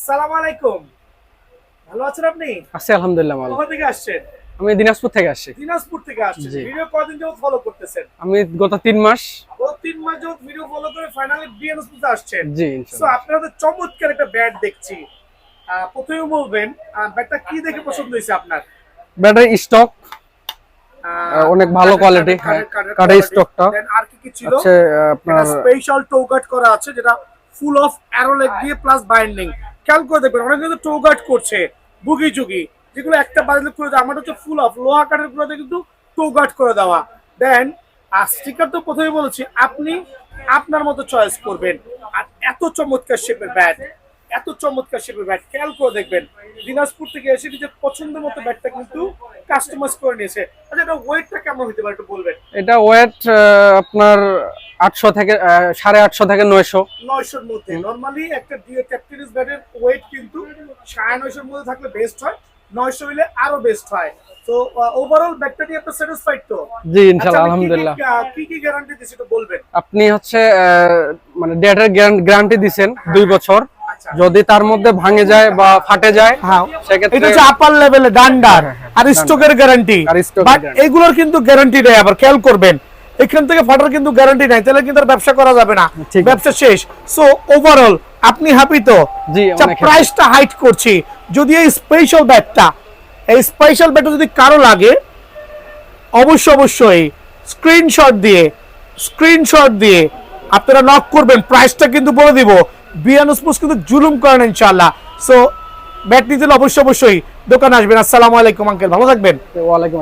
আসসালামু আলাইকুম। ভালো আছেন আপনি? আছি আলহামদুলিল্লাহ ভালো। কোথা থেকে আসছেন? আমি দিনাজপুর থেকে আসছি। দিনাজপুর থেকে আসছেন। জি। ভিডিও কতদিন যাবত ফলো করতেছেন? আমি গত 3 মাস। গত 3 মাস যাবত ভিডিও ফলো করে ফাইনালি বিএনএসপিতে আসছেন। জি সো ইনশাআল্লাহ। আপনারা তো চমৎকার একটা ব্যাট দেখছি। প্রথমে বলবেন ব্যাটটা কি দেখে পছন্দ হয়েছে আপনার? ব্যাটারি স্টক অনেক ভালো কোয়ালিটি, হ্যাঁ। কাঠের স্টকটা দেন আর কি ছিল? আছে আপনার স্পেশাল টো গার্ড করা আছে, যেটা ফুল অফ অ্যারো লেগ দিয়ে প্লাস বাইন্ডিং। খেয়াল করে দেখবেন অনেকে কিন্তু টো গার্ড করছে বুগি চুগি, যেগুলো একটা বাজলে করে দেয়। আমার হচ্ছে ফুল অফ লোহা কাঠের গুলোতে কিন্তু টো গার্ড করে দেওয়া। দেন স্টিকার তো প্রথমে বলেছি, আপনি আপনার মতো চয়েস করবেন। আর এত চমৎকার শেপের ব্যাট, এত চমৎকার শেপের ব্যাট, খেয়াল করে দেখবেন দিনাজপুর থেকে এসে নিজের পছন্দের মতো ব্যাটটা কিন্তু কাস্টমাইজ করে নিয়েছে। আচ্ছা, এটা ওয়েটটা কেমন হতে পারে একটু বলবেন? এটা ওয়েট আপনার 800 থেকে 850 থেকে 900। 900 এর মধ্যে। নরমালি একটা ডিএ ক্যাপটিনিস ব্যাটের ওয়েট কিন্তু 950 এর মধ্যে থাকলে বেস্ট হয়, 900 হইলে আরো বেস্ট হয়। তো ওভারঅল ব্যাটটা নিয়ে আপনি স্যাটিসফাইড তো? জি ইনশাআল্লাহ আলহামদুলিল্লাহ। কি গ্যারান্টি দিছি একটু বলবেন? আপনি হচ্ছে মানে ডেটার গ্যারান্টি দিবেন 2 বছর। আচ্ছা। যদি তার মধ্যে ভাঙে যায় বা ফাটে যায়, হ্যাঁ, সেক্ষেত্রে এটা হচ্ছে আপার লেভেলে ডান্ডার আর স্টকের গ্যারান্টি। আর স্টকের বাট guarantee। এগুলোর কিন্তু গ্যারান্টি নেই, আবার খেয়াল করবেন এখান থেকে ফাটার কিন্তু গ্যারান্টি নাই, তাহলে কিন্তু আর ব্যবসা করা যাবে না, ঠিক আছে। ব্যবসা শেষ। সো ওভারঅল আপনি হ্যাপি তো? জি, আচ্ছা, অনেক happy। প্রাইসটা হাইট করছি। যদি এই স্পেশাল ব্যাটটা, এই স্পেশাল ব্যাটটা যদি কারো লাগে, অবশ্যই স্ক্রিনশট দিয়ে আপনারা নক করবেন। প্রাইসটা কিন্তু বলে দিব। বিয়ানুসপুস কিন্তু জুলুম করেন ইনশাআল্লাহ। সো ব্যাট নিতে হলে অবশ্যই দোকানে আসবেন। আসসালামু আলাইকুম আঙ্কেল, ভালো থাকবেন। ওয়ালাইকুম